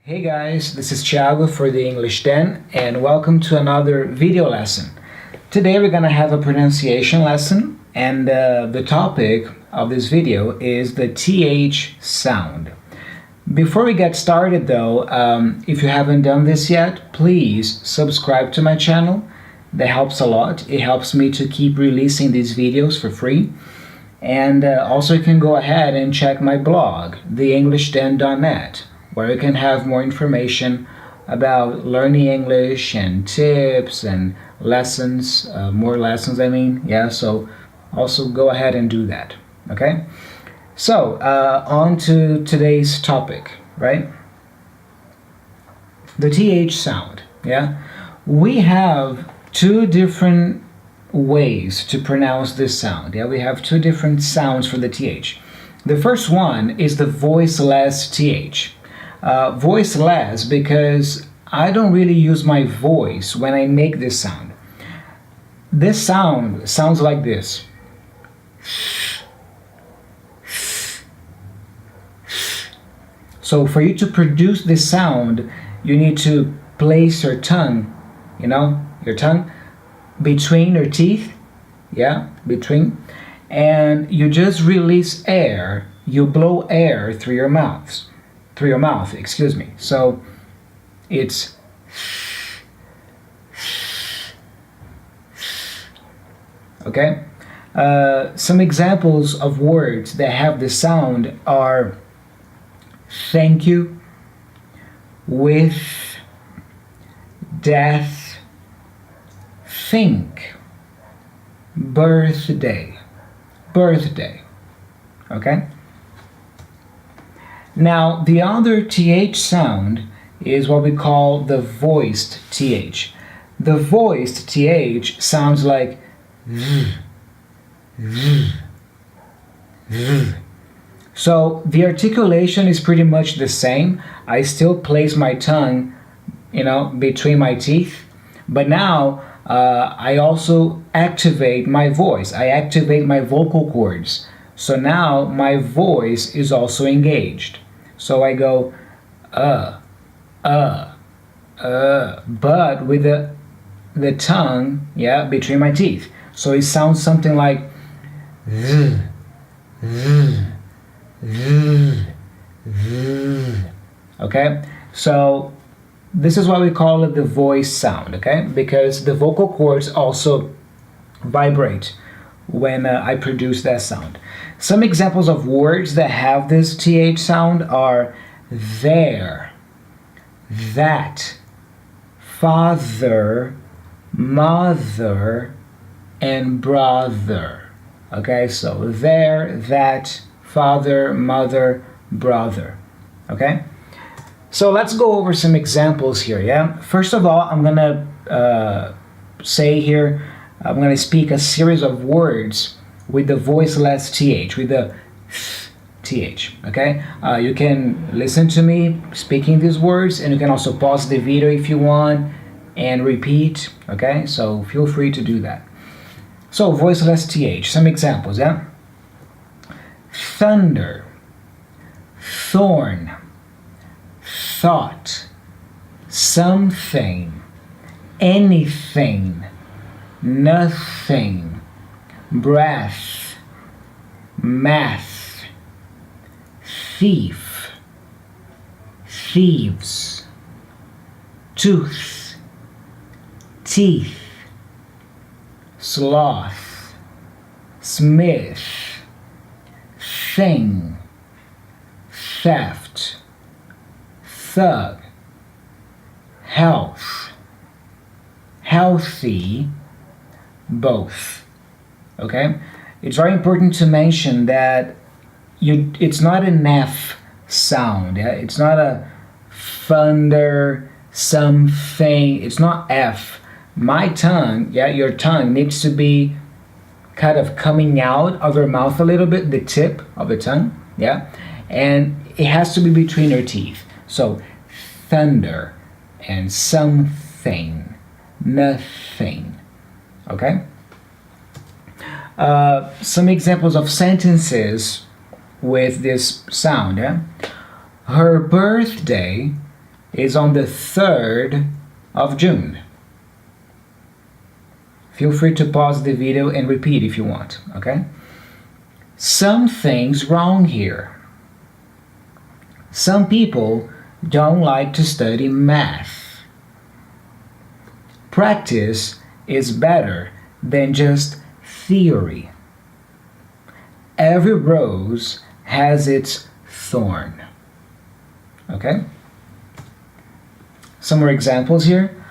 Hey guys, this is Thiago for the English 10 and welcome to another video lesson. Today we're gonna have a pronunciation lesson and the topic of this video is the TH sound. Before we get started though, if you haven't done this yet, please subscribe to my channel. That helps a lot. It helps me to keep releasing these videos for free. And also you can go ahead and check my blog, theenglish10.net, where you can have more information about learning English and tips and lessons, more lessons I mean, yeah, so also go ahead and do that, okay? So, on to today's topic, right? The TH sound, yeah? We have two different ways to pronounce this sound, yeah? We have two different sounds for the TH. The first one is the voiceless TH. Voiceless because I don't really use my voice when I make this sound. This sound sounds like this. So for you to produce this sound, you need to place your tongue, your tongue between your teeth, yeah, between, and you just release air, you blow air through your mouth, excuse me. So it's okay. Some examples of words that have the sound are thank you, with, death, think, birthday, okay? Now, the other TH sound is what we call the voiced TH. The voiced TH sounds like z, z, z. So the articulation is pretty much the same. I still place my tongue, between my teeth, but now I also activate my voice. I activate my vocal cords. So now my voice is also engaged. So I go, but with the tongue, yeah, between my teeth. So it sounds something like z, z, z, z. Okay? So this is why we call it the voice sound, okay? Because the vocal cords also vibrate when I produce that sound. Some examples of words that have this TH sound are there, that, father, mother, and brother. Okay, so there, that, father, mother, brother. Okay? So let's go over some examples here, yeah? First of all, I'm gonna I'm gonna speak a series of words with the voiceless TH, with the TH, okay? You can listen to me speaking these words, and you can also pause the video if you want and repeat, okay? So feel free to do that. So voiceless TH, some examples, yeah? Thunder, thorn, thought, something, anything, nothing, breath, math, thief, thieves, tooth, teeth, sloth, smith, thing, theft, thug, health, healthy, both. Okay? It's very important to mention that it's not an F sound. Yeah? It's not a thunder, something. It's not F. My tongue, yeah, your tongue needs to be kind of coming out of your mouth a little bit, the tip of the tongue, yeah? And it has to be between your teeth. So, thunder and something, nothing, okay? Some examples of sentences with this sound, yeah? Her birthday is on the 3rd of June. Feel free to pause the video and repeat if you want, okay? Something's wrong here. Some people don't like to study math. Practice is better than just theory. Every rose has its thorn. Okay? Some more examples here.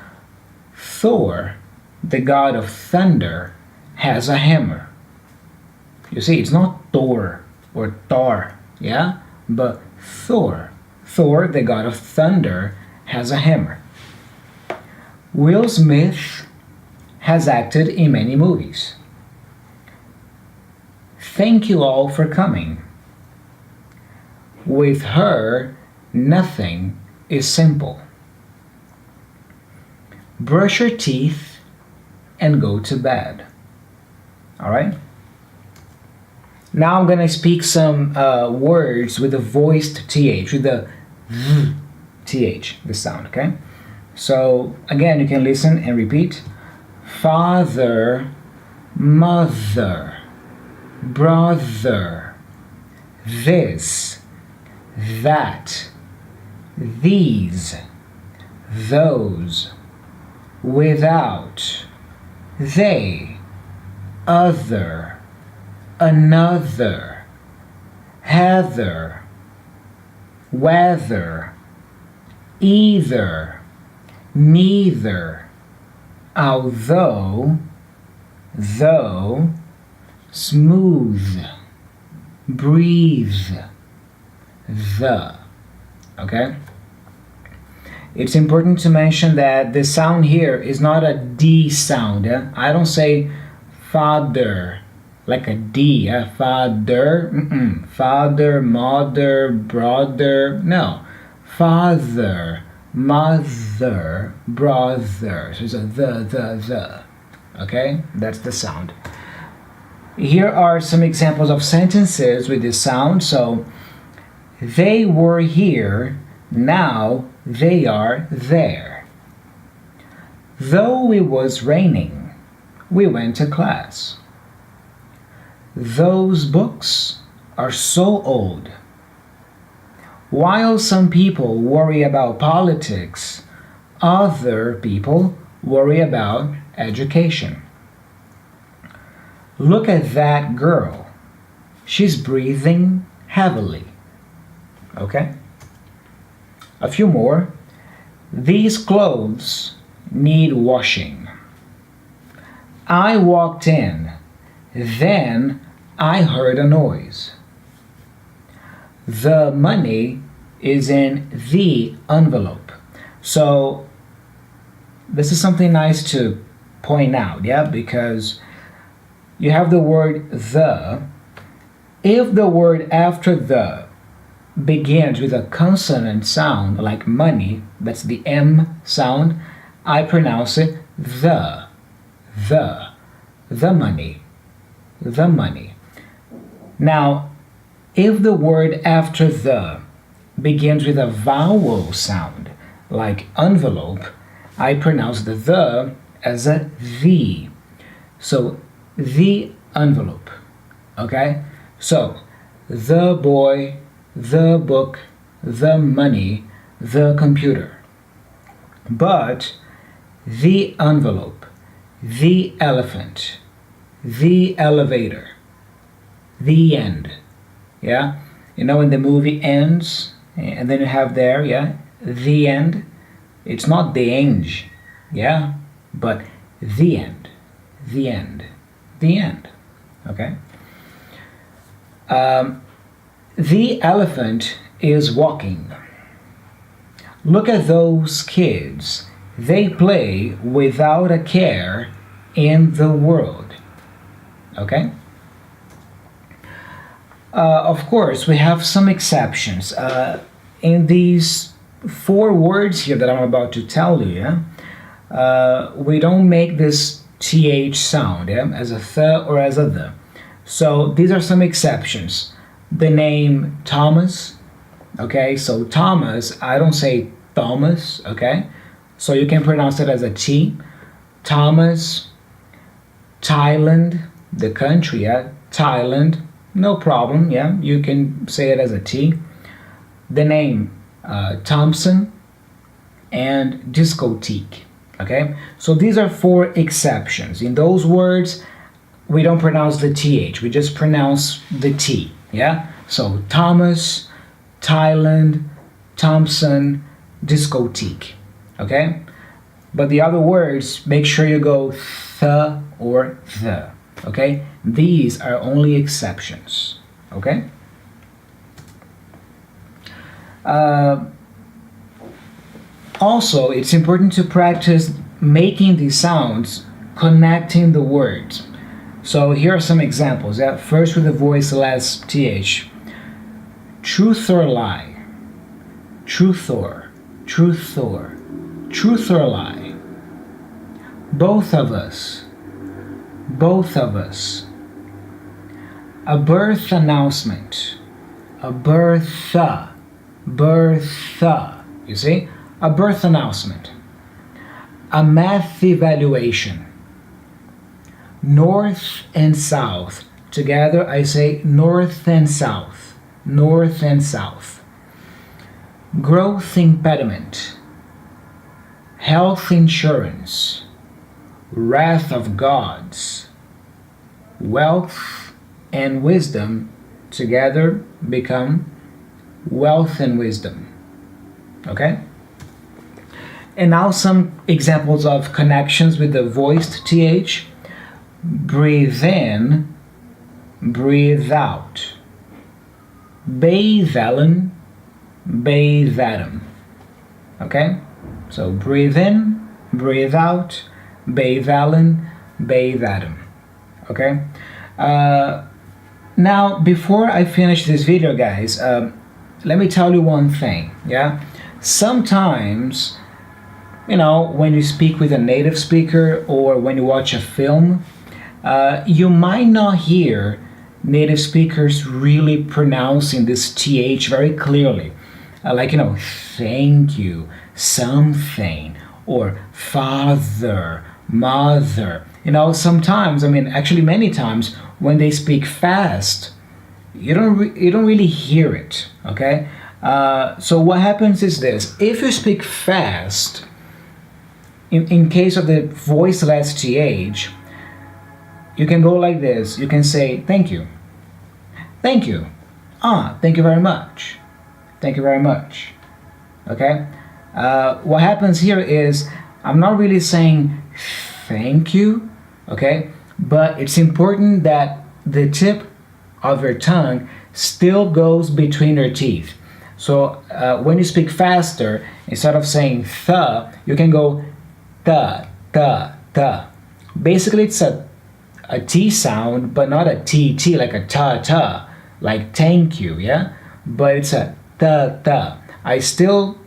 Thor, the god of thunder, has a hammer. You see, it's not Thor or Thor, yeah? But Thor. Thor, the god of thunder, has a hammer. Will Smith has acted in many movies. Thank you all for coming. With her, nothing is simple. Brush your teeth and go to bed. All right? Now I'm going to speak some words with a voiced TH, with the TH, the sound, okay? So, again, you can listen and repeat. Father, mother, brother, this, that, these, those, without, they, other, another, heather, whether, either, neither, although, though, smooth, breathe, the. Okay? It's important to mention that the sound here is not a D sound. Yeah? I don't say father like a D. Yeah? Father, father, mother, brother. No. Father, mother, brother. So it's a the. Okay? That's the sound. Here are some examples of sentences with this sound. So, they were here, now they are there. Though it was raining, we went to class. Those books are so old. While some people worry about politics, other people worry about education. Look at that girl. She's breathing heavily. Okay? A few more. These clothes need washing. I walked in. Then I heard a noise. The money is in the envelope. So, this is something nice to point out, yeah? Because you have the word the. If the word after the begins with a consonant sound like money, that's the M sound, I pronounce it the money, the money. Now, if the word after the begins with a vowel sound like envelope, I pronounce the as a the. So, the envelope, okay? So, the boy, the book, the money, the computer. But the envelope, the elephant, the elevator, the end, yeah? You know when the movie ends, and then you have there, yeah, the end. It's not the end, yeah? But the end, the end. The end. Okay? The elephant is walking. Look at those kids. They play without a care in the world. Okay? Of course, we have some exceptions. In these 4 words here that I'm about to tell you, we don't make this TH sound, yeah, as a th or as a the. So these are some exceptions. The name Thomas, okay, so Thomas, I don't say Thomas, okay? So you can pronounce it as a T. Thomas. Thailand, the country, yeah? Thailand, no problem, yeah? You can say it as a T. The name, Thompson, and discotheque, okay? So these are 4 exceptions. In those words, we don't pronounce the TH, we just pronounce the T, yeah? So Thomas, Thailand, Thompson, discotheque, okay? But the other words, make sure you go th or the, okay? These are only exceptions, okay? Also, it's important to practice making these sounds, connecting the words. So here are some examples. Yeah? First with the voiceless th. Truth or lie. Truth or. Truth or. Truth or lie. Both of us. Both of us. A birth announcement. A birtha. Birtha. You see? A birth announcement. A math evaluation. North and south. Together I say north and south. North and south. Growth impediment. Health insurance. Wrath of gods. Wealth and wisdom together become wealth and wisdom. Okay? And now some examples of connections with the voiced th. Breathe in, breathe out. Bathe Ellen, bathe Adam. Okay? So breathe in, breathe out, bathe Ellen, bathe Adam. Okay? Now, before I finish this video, guys, let me tell you one thing, yeah? Sometimes, you know, when you speak with a native speaker or when you watch a film, you might not hear native speakers really pronouncing this th very clearly. Like, you know, thank you, something, or father, mother. You know, sometimes, I mean, actually many times, when they speak fast, you don't really hear it, okay? So what happens is this. If you speak fast, in case of the voiceless th, you can go like this. You can say, thank you. Thank you. Thank you very much. Thank you very much. Okay? What happens here is, I'm not really saying thank you, okay? But it's important that the tip of your tongue still goes between your teeth. So when you speak faster, instead of saying th, you can go th, th, th. Basically, it's a T sound, but not a TT, like a ta, like thank you, yeah? But it's a th. I still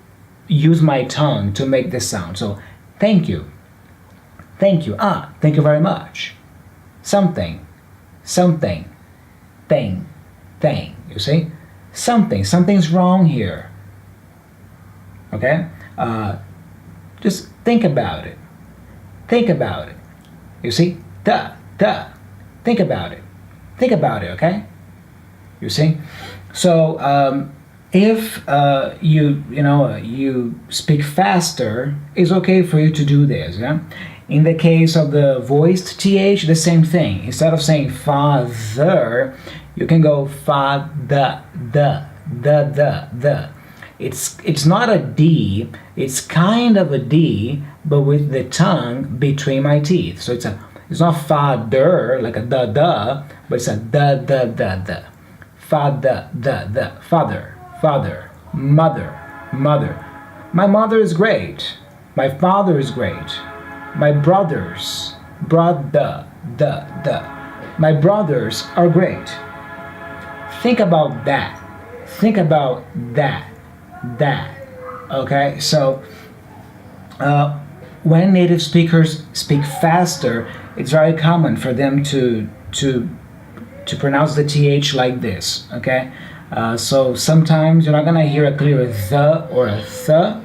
use my tongue to make this sound. So, thank you. Thank you. Thank you very much. Something. Thing. You see? Something's wrong here. Okay? Just think about it. Think about it. You see? Duh. Think about it. Think about it, okay? You see? So, if you speak faster, it's okay for you to do this, yeah? In the case of the voiced th, the same thing. Instead of saying father, you can go fa, the. It's not a D, it's kind of a D, but with the tongue between my teeth. So it's not father, like a da, but it's a da. Father, mother. My mother is great. My father is great. My brothers, brother, my brothers are great. Think about that. Okay, so when native speakers speak faster, it's very common for them to pronounce the th like this. Okay, so sometimes you're not gonna hear a clear the or a th,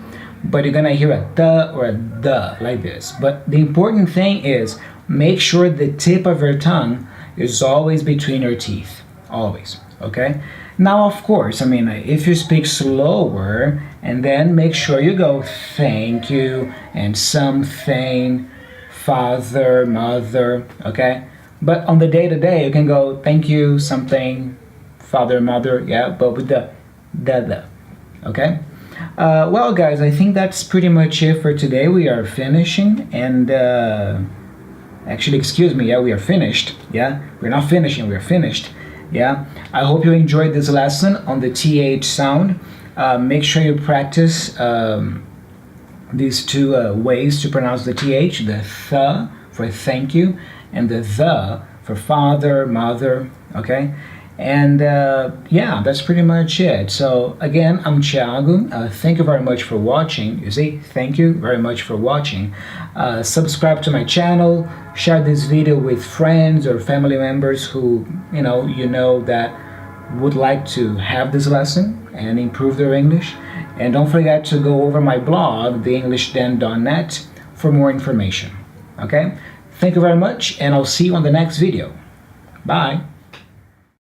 but you're gonna hear a th or a the like this. But the important thing is make sure the tip of your tongue is always between your teeth, always. Okay. Now, of course, I mean, if you speak slower, and then make sure you go thank you and something, father, mother, okay? But on the day to day, you can go thank you, something, father, mother, yeah, but with the, okay? Well, guys, I think that's pretty much it for today. We are finishing, and actually, excuse me, yeah, we are finished, yeah? We're not finishing, we are finished. Yeah, I hope you enjoyed this lesson on the TH sound. Make sure you practice these two ways to pronounce the TH, the th for thank you, and the for father, mother, okay? And yeah, that's pretty much it. So again, I'm Thiago. Thank you very much for watching. You see, thank you very much for watching. Subscribe to my channel, share this video with friends or family members who you know that would like to have this lesson and improve their English. And don't forget to go over my blog, theenglishden.net, for more information. Okay? Thank you very much, and I'll see you on the next video. Bye.